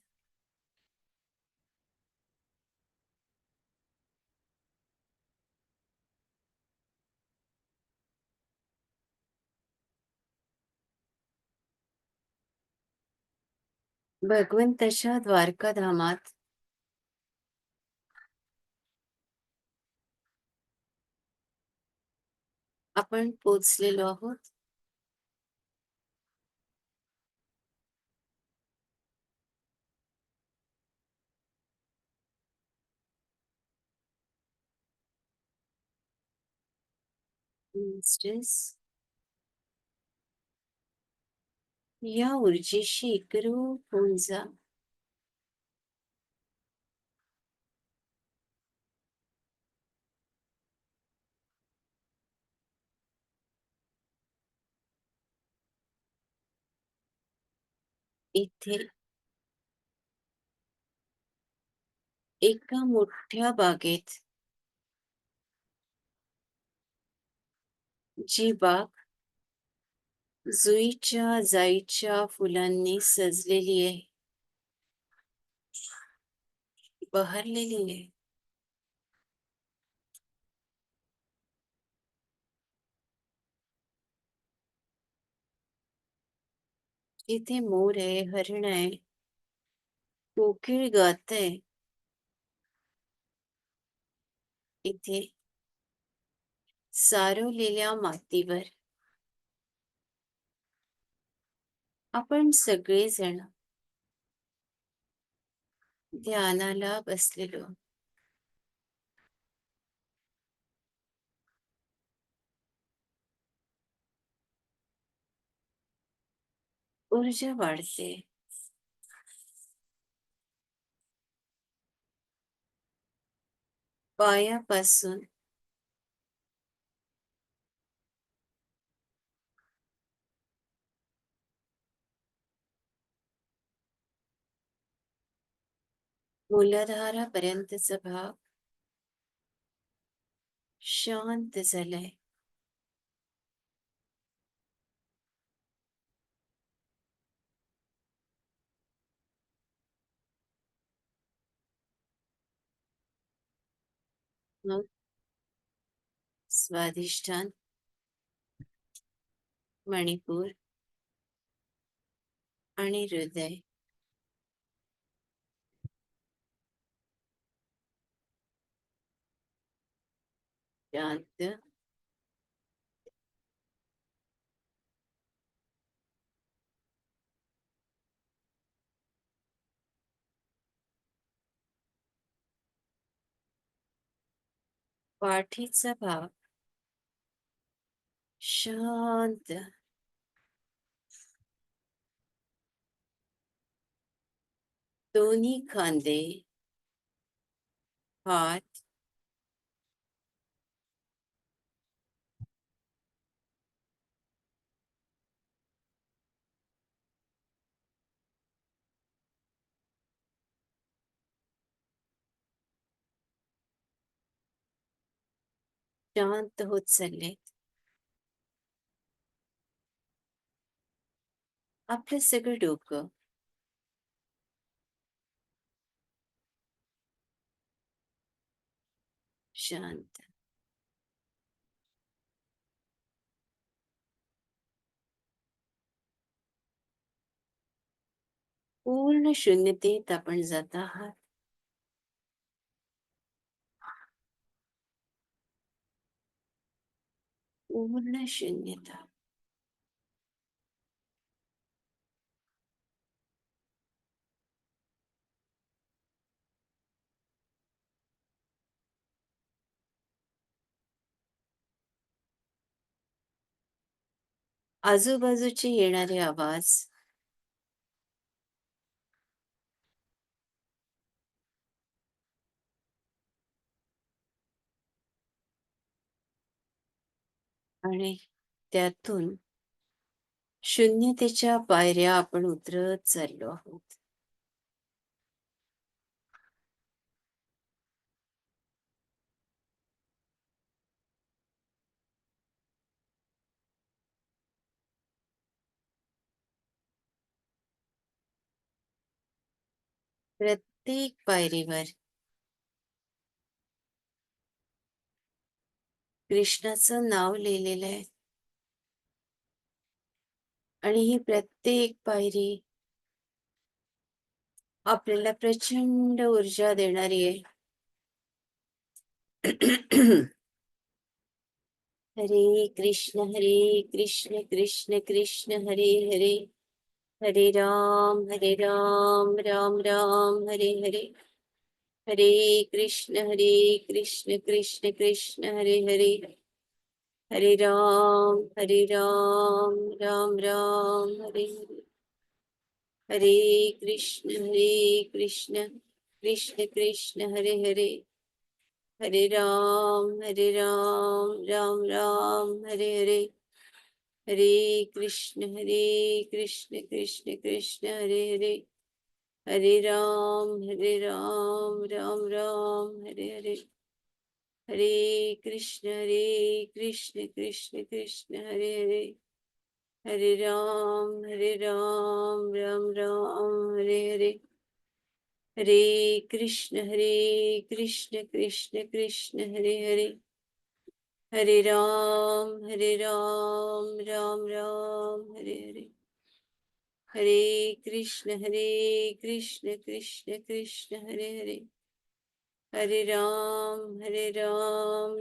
भगवंताच्या द्वारकाधामात आपण पोचलेलो आहोत. मास्टर्स, या ऊर्जेशी एकरूप होऊन जा. इथे एका मोठ्या बागेत, जी बाग जुईच्या जाईच्या फुलांनी सजलेली आहे, बहरलेली आहे. इथे मोर आहे, हरण आहे, कोकिळ गाते. इथे सारवलेल्या मातीवर आपण सगळेजण ध्यानाला बसलेलो. ऊर्जा वाढते. पायापासून मूलाधारापर्यंतचा भाग शांत झालाय. मग स्वाधिष्ठान, मणिपूर आणि हृदय शांत. पाठीचा भाग शांत. दोन्ही खांदे, हात शांत होत चाललेत. आपलं सगळं डोकं शांत. पूर्ण शून्यतेत आपण जात आहात. पूर्ण शून्यता. आजूबाजूचे येणारे आवाज आणि त्यातून शून्यतेच्या पायऱ्या आपण उतरत चाललो आहोत. प्रत्येक पायरीवर कृष्णाचं नाव लिहिलेलं आहे. आणि ही प्रत्येक पायरी आपल्याला प्रचंड ऊर्जा देणारी आहे. हरे कृष्ण कृष्ण कृष्ण हरे हरे, हरे राम राम हरे हरे. हरे कृष्ण कृष्ण कृष्ण हरे हरे, हरे राम राम हरे हरे. हरे कृष्ण कृष्ण कृष्ण हरे हरे, हरे राम राम हरे हरे. हरे कृष्ण कृष्ण कृष्ण हरे हरे, हरे राम राम हरे हरे. हरे कृष्ण कृष्ण कृष्ण हरे हरे, हरे राम हरे हरे. हरे कृष्ण कृष्ण कृष्ण हरे हरे, हरे राम राम हरे हरे. हरे कृष्ण कृष्ण कृष्ण हरे हरे, हरे राम राम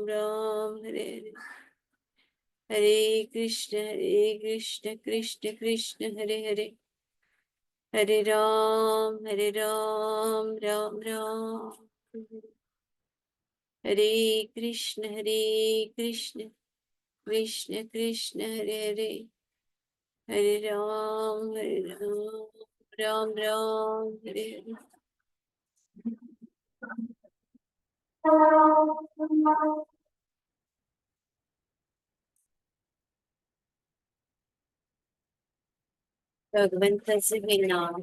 राम हरे हरे, हरे कृष्ण कृष्ण कृष्ण हरे हरे, हरे राम राम राम हरे हरे, हरे कृष्ण कृष्ण कृष्ण हरे हरे, हरे राम राम राम हरे हरे. भगवंताचे हे नाव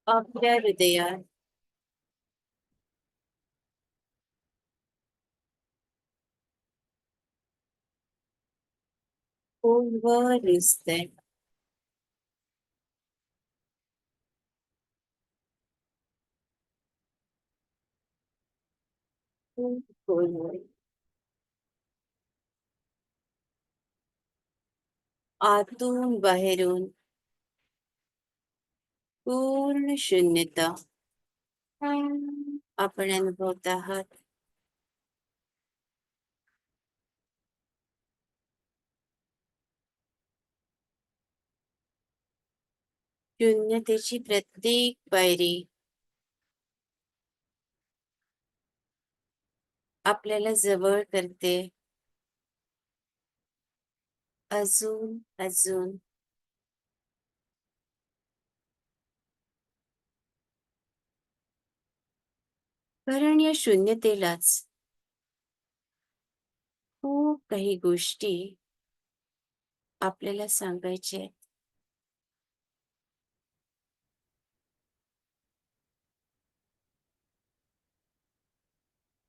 आपल्या हृदयात खोलवर रुजतंय. खूप खोलवर, आतून बाहेरून पूर्ण शून्यता आपण अनुभवत आहात. शून्यतेची प्रत्येक पायरी आपल्याला जवळ करते, अजून अजून. कारण या शून्यतेलाच खूप काही गोष्टी आपल्याला सांगायच्या आहेत.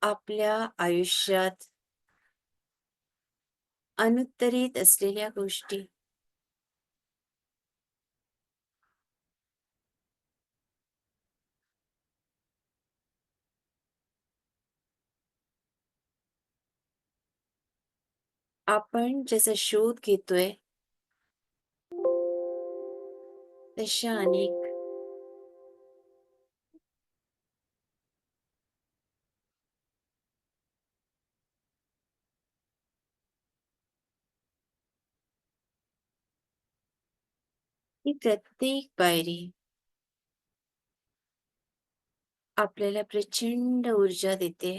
आपल्या आयुष्यात अनुत्तरित असलेल्या गोष्टी. आपण ज्याचा शोध घेतोय तशा अनेक ही प्रत्येक पायरी आपल्याला प्रचंड ऊर्जा देते.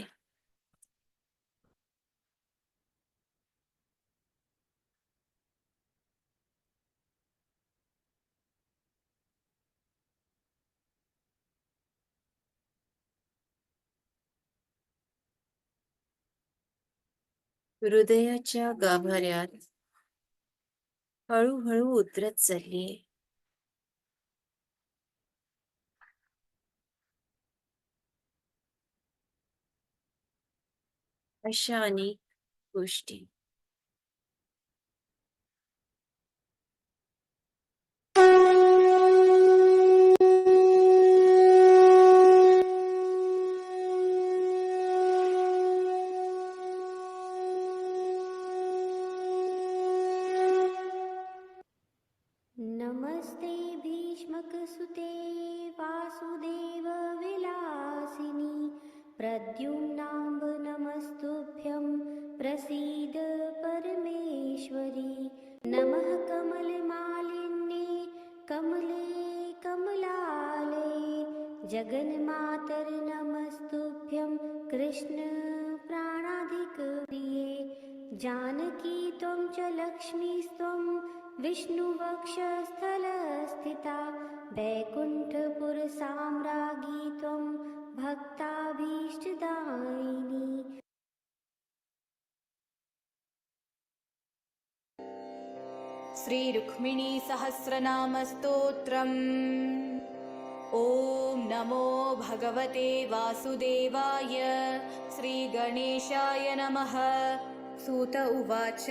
हृदयाच्या गाभाऱ्यात हळूहळू उतरत चाललीये. अशा अनेक गोष्टी. नमस्ते भीष्मकसुते वासुदेव विलासिनी प्रद्युम्नाम्ब नमस्तुभ्यं प्रसीद परमेश्वरी नमः कमलमालिन्ये कमले कमलालये जगन्मातर नमस्तुभ्यं कृष्ण प्राणाधिकप्रिये जानकी त्वं च लक्ष्मीस्त्वं विष्णुवक्षस्थलस्थिता वैकुण्ठपुरसाम्राज्ञी त्वं भक्ताभीष्टदायिनी. श्रीरुक्मिणी सहस्रनामस्तोत्रम्। ॐ नमो भगवते वासुदेवाय श्रीगणेशाय नमः। सूत उवाच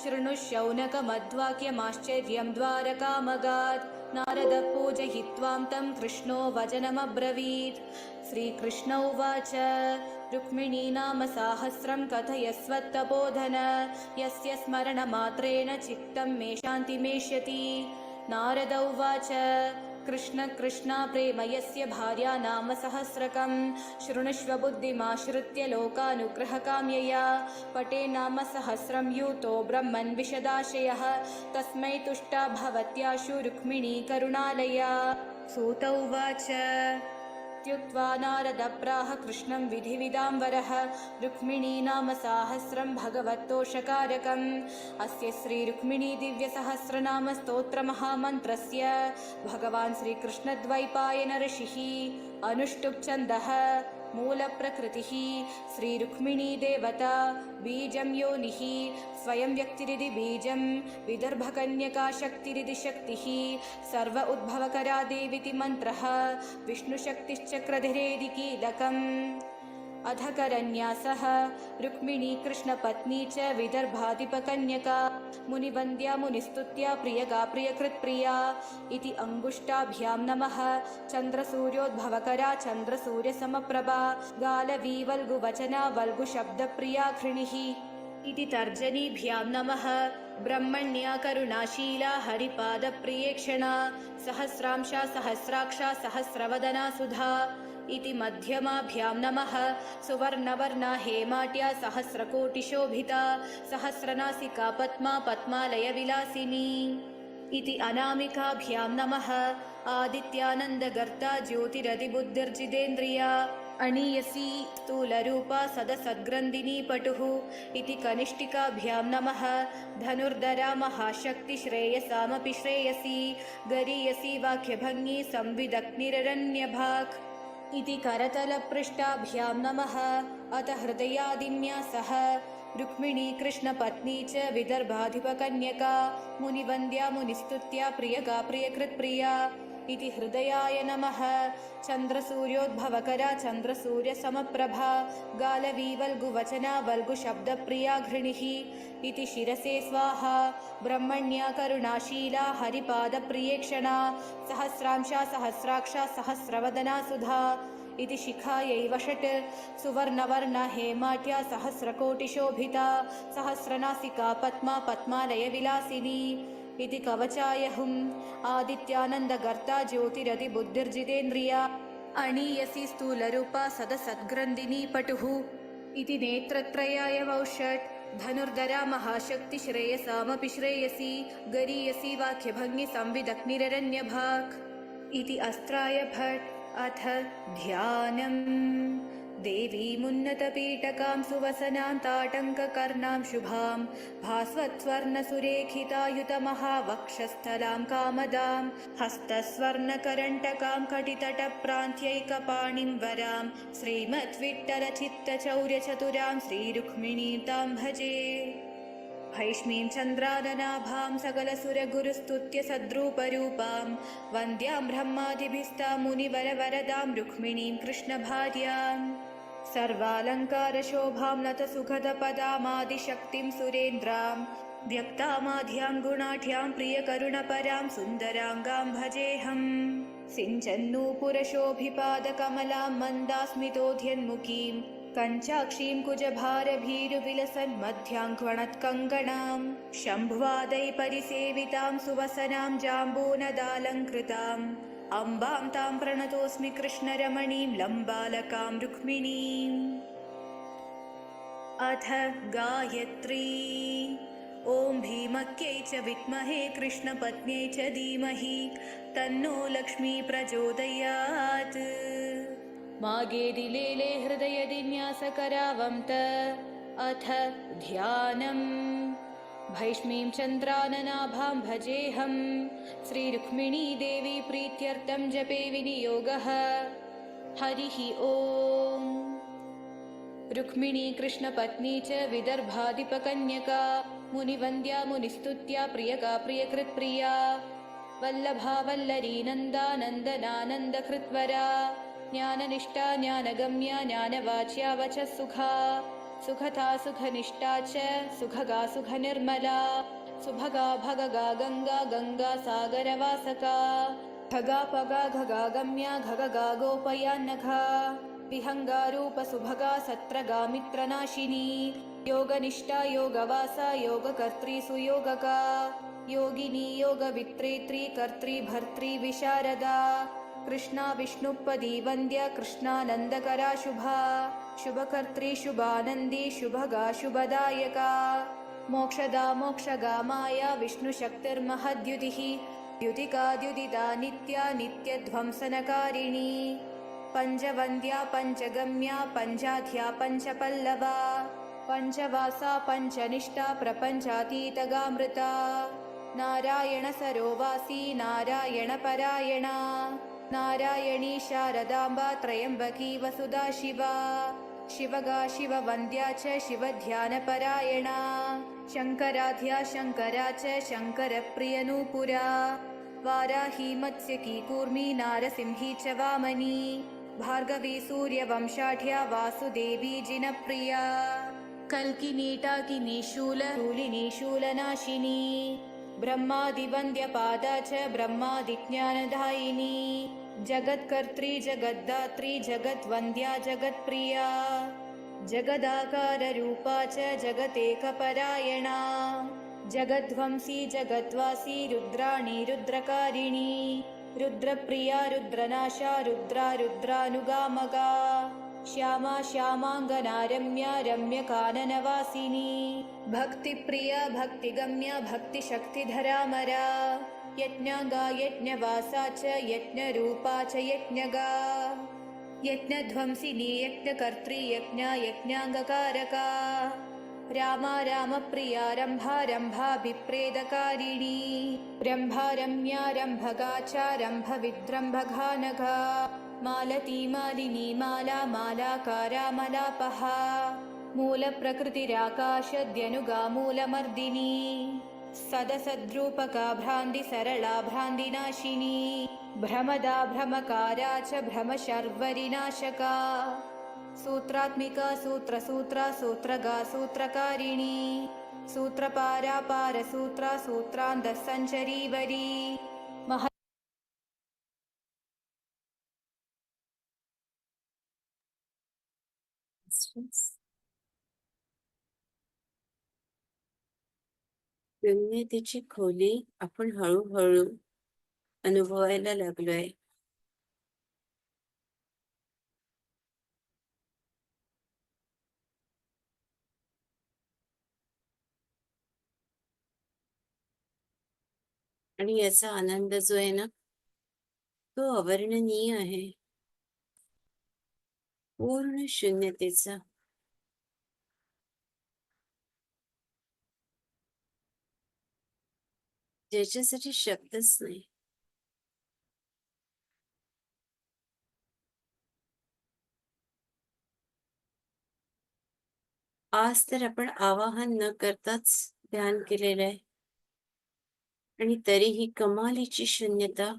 शृणु शौनकमध्वाक्यमाश्चर्यं द्वारकामगात् नारद पूजयित्वां तं कृष्णो वचनमब्रवीत्। श्रीकृष्ण उवाच रुक्मिणी नाम साहस्रं कथयस्वत्तपोधन यस्य स्मरणमात्रेण चित्तं मे शान्तिमेष्यति। नारद उवाच कृष्ण कृष्ण प्रेम यस्य भार्या नाम सहस्रकं शृणुष्व बुद्धिमाश्रित्य लोकानुग्रहकाम्यया पटे नाम सहस्रं यूतो ब्रह्मन् विशदाशयः तस्मै तुष्टा भवत्याशु रुक्मिणी करुणालया। सूत उवाच इत्युक्त्वा नारद प्राह कृष्णं विधिविदां वरः रुक्मिणी नाम साहस्रं भगवत्तोषकारकम्। अस्य श्रीरुक्मिणी दिव्यसहस्रनाम स्तोत्रमहामन्त्रस्य भगवान् श्रीकृष्णद्वैपायन ऋषिः अनुष्टुप् छन्दः मूलप्रकृतिः श्रीरुक्मिणी देवता बीजं योनिः स्वयं व्यक्तिरिति बीजं विदर्भकन्यका शक्तिरिति शक्तिः सर्व उद्भवकरा देवीति मन्त्रः विष्णुशक्तिश्चक्रधरेदि कीलकम्। अधकरन्यासः रुक्मिणी कृष्णपत्नी च विदर्भाधिपकन्यका मुनिवन्द्या मुनिस्तुत्या प्रियगा प्रियकृत्प्रिया इति अङ्गुष्टाभ्यां नमः। चन्द्रसूर्योद्भवकरा चन्द्रसूर्यसमप्रभा गालवीवल्गुवचना वल्गुशब्दप्रिया घृणिः इति तर्जनीभ्यां नमः। ब्रह्मण्या करुणाशीला हरिपादप्रियेक्षणा सहस्रांशा सहस्राक्षा सहस्रवदना सुधा इति मध्यमाभ्यां नमः। सुवर्णवर्णा हेमाट्या सहस्रकोटिशोभिता सहस्रनासिका पद्मा पद्मालयविलासिनी इति अनामिकाभ्यां नमः। आदित्यानन्दगर्ता ज्योतिरधिबुद्धिर्जितेन्द्रिया अणीयसी स्थूलरूपा सदसद्ग्रन्थिनी पटुः इति कनिष्ठिकाभ्यां नमः। धनुर्धरा महाशक्ति श्रेयसामपि श्रेयसी गरीयसी वाक्यभङ्गी संविदग्निररण्यभाक् इति करतलपृष्ठाभ्यां नमः। अथ हृदयादिन्यासः रुक्मिणी कृष्णपत्नी च विदर्भाधिपकन्यका मुनिवन्द्या मुनिस्तुत्या प्रियगा प्रियकृत्प्रिया इति हृदयाय नमः। चन्द्रसूर्योद्भवकरा चन्द्रसूर्यसमप्रभा गालवीवल्गुवचना वल्गुशब्दप्रिया घृणिः इति शिरसे स्वाहा। ब्रह्मण्या करुणाशीला हरिपादप्रियेक्षणा सहस्रांशा सहस्राक्षा सहस्रवदना सुधा इति शिखायै वषट्। सुवर्णवर्णा हेमाट्या सहस्रकोटिशोभिता सहस्रनासिका पद्मा पद्मालयविलासिनी इति कवचाय हुम्। आदित्यानन्दगर्ता ज्योतिरधिबुद्धिर्जितेन्द्रिया अणीयसी स्थूलरूपा सदसद्ग्रन्थिनी पटुः इति नेत्रत्रयाय वौषट्। धनुर्धरा महाशक्ति श्रेयसामपि श्रेयसी गरीयसी वाक्यभङ्गी संविदग्निररण्यभाक् इति अस्त्राय भट्। अथ ध्यानम् देवीमुन्नतपीठकां सुवसनां ताटङ्ककर्णां शुभां भास्वत्स्वर्णसुरेखितायुतमहावक्षस्थलां कामदां हस्तस्वर्णकरण्टकां कटितटप्रान्त्यैकपाणिं वरां श्रीमद्विठ्ठलचित्तचौर्यचतुरां श्रीरुक्मिणीं तां भजे। भैष्मीं चन्द्राननाभां सकलसुरगुरुस्तुत्य सद्रूपरूपां वन्द्यां ब्रह्मादिभिस्तां मुनिवरवरदां रुक्मिणीं कृष्णभार्याम् सर्वालङ्कारशोभां लतसुखदपदामादिशक्तिं सुरेन्द्रां व्यक्तामाध्यां गुणाढ्यां प्रियकरुणपरां सुन्दराङ्गां भजेऽहम्। सिञ्चन्नूपुरशोभिपादकमलां मन्दास्मितोऽध्यन्मुखीं कञ्चाक्षीं कुजभारभीरुविलसन्मध्याङ्क्वणत्कङ्गणां शम्भुवादै परिसेवितां सुवसनां जाम्बूनदालङ्कृताम् अम्बां तां प्रणतोऽस्मि कृष्णरमणीं लम्बालकां रुक्मिणीम्। अथ गायत्री ॐ भीमक्यै च विद्महे कृष्णपत्न्यै च धीमहि तन्नो लक्ष्मी प्रचोदयात्। मागेदिलेले हृदयदिन्यासकरावन्त। अथ ध्यानम् भैष्मीं चन्द्राननाभां भजेऽहं श्रीरुक्मिणी देवी प्रीत्यर्थं जपे विनियोगः। हरिः ॐ। रुक्मिणी कृष्णपत्नी च विदर्भाधिपकन्यका मुनिवन्द्या मुनिस्तुत्या प्रियगा प्रियकृत्प्रिया वल्लभा वल्लरी नन्दानन्दनानन्दकृत्वरा ज्ञाननिष्ठा ज्ञानगम्या ज्ञानवाच्या वचः सुखा सुखता सुखनिष्ठा च सुखगा सुखनिर्मला सुभगा भगगा गंगा गंगा सागरवासका खगा पगा घगा गम्या घगगा गोपयान्नघा विहंगा रूप सुभगा सत्रगा मित्रनाशिनी योगनिष्ठा योगवासा योगकर्त्री सुयोगका योगिनी योगवित्रेत्री कर्त्री भर्त्री विशारदा कृष्णा विष्णुपदी वन्द्या कृष्णानन्दकरा शुभा शुभकर्त्री शुभानन्दी शुभगा शुभदायका मोक्षदा मोक्षगा माया विष्णुशक्तिर्महद्युतिः द्युतिका द्युतिदा नित्या नित्यध्वंसनकारिणी पञ्चवन्द्या पञ्चगम्या पञ्चाध्या पञ्चपल्लवा पञ्चवासा पञ्चनिष्ठा प्रपञ्चातीतगामृता नारायण सरोवासी नारायणपरायणा नारायणी शारदाम्बा त्र्यम्बकी वसुधा शिवा शिवगा शिववन्द्या च शिवध्यानपरायणा शङ्कराध्या शङ्करा च शङ्करप्रियनूपुरा वाराही मत्स्यकी कूर्मी नारसिंही च वामनी भार्गवी सूर्यवंशाढ्या वासुदेवी जिनप्रिया कल्किनी टाकिनी शूलिनी शूलनाशिनी ब्रह्मादिवन्द्यपादा च ब्रह्मादिज्ञानदायिनी जगत्कर्त्री जगद्धात्री जगद्वन्द्या जगत्प्रिया जगदाकाररूपा च जगतेकपरायणा जगद्ध्वंसी जगद्वासी रुद्राणी रुद्रकारिणी रुद्रप्रिया रुद्रनाशा रुद्रा रुद्रानुगामगा श्यामा श्यामाङ्गना रम्या रम्यकाननवासिनी भक्तिप्रिया भक्तिगम्या भक्तिशक्तिधरामरा यज्ञाङ्गा यज्ञवासा च यज्ञरूपा च यज्ञगा यज्ञध्वंसिनी यज्ञकर्त्री यज्ञा यज्ञाङ्गकारका रामा रामप्रिया रम्भा रम्भा विप्रेदकारिणी रम्भा रम्या रम्भगा च रम्भविद्रम्भघानघा मालती मालिनी माला मालाकारा मलापहा मूलप्रकृतिराकाशद्यनुगा मूलमर्दिनी सदसद्रूपका भ्रान्ति सरला भ्रान्तिनाशिनी भ्रमदा भ्रमकारा च भ्रमशर्वरिनाशका सूत्रात्मिका सूत्रसूत्रा सूत्रगा सूत्रकारिणी सूत्रपारा पारसूत्रा सूत्रान्तःसञ्चरीवरी शून्यतेची खोली आपण हळूहळू अनुभवायला लागलोय. आणि याचा आनंद जो आहे ना, तो अवर्णनीय आहे. पूर्ण शून्यतेचा. ज्याच्यासाठी शब्दच नाही. आज तर आपण आवाहन न करताच ध्यान केलेलं आहे आणि तरीही कमालीची शून्यता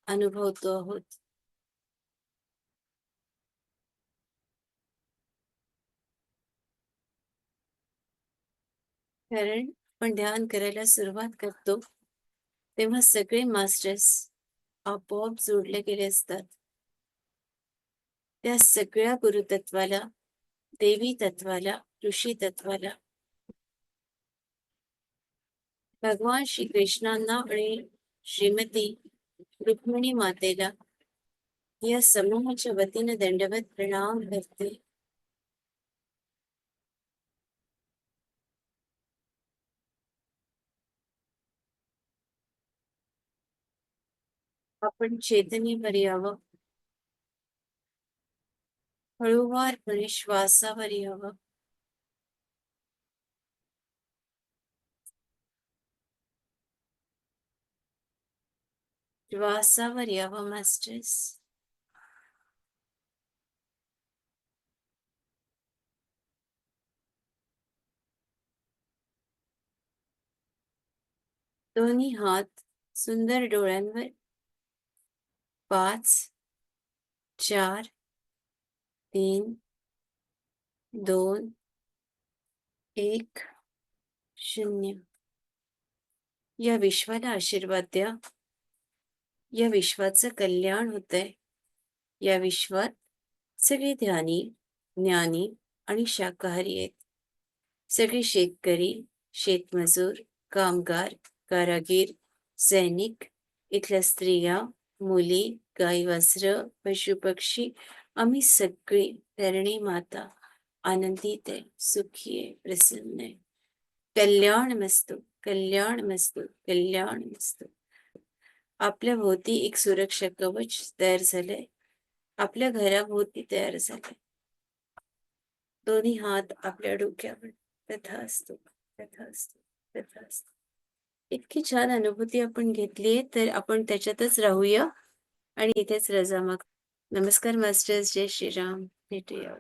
अनुभवतो आहोत. कारण आपण ध्यान करायला सुरुवात करतो तेव्हा सगळे मास्टर्स आपोआप जोडले गेले असतात. त्या सगळ्या गुरुतत्वाला, देवी तत्वाला, ऋषी तत्वाला, भगवान श्री कृष्णांना आणि श्रीमती रुक्मिणी मातेला या समूहाच्या वतीने दंडवत प्रणाम करते. आपण चेतनेवर यावं, हळूवारपणे श्वासावर यावं. श्वासावर यावं मास्टर्स. दोन्ही हात सुंदर डोळ्यांवर. 5 4 3 2 1 0. या विश्वाला आशीर्वाद द्या. या विश्वाचं कल्याण होतंय. या विश्वात सगळे ध्यानी, ज्ञानी आणि शाकाहारी आहेत. सगळे शेतकरी, शेतमजूर, कामगार, कारागीर, सैनिक, इथल्या स्त्रिया, मुली, गाई-वासरं, पशुपक्षी आम्ही सगळे धरणी माता आनंदित आहे, सुखी आहे, प्रसन्न आहे. कल्याणमस्तु, कल्याणमस्तु, कल्याणमस्तु. आपल्या भोवती एक सुरक्षा कवच तयार झालंय. आपल्या घराभोवती तयार झालंय. दोन्ही हात आपल्या डोक्यावर. तथास्तु, तथास्तु, तथास्तु. इतकी छान अनुभूती आपण घेतलीये, तर आपण त्याच्यातच राहूया आणि इथेच रजा माग. नमस्कार मास्टर्स, जय श्रीराम. भेटूया.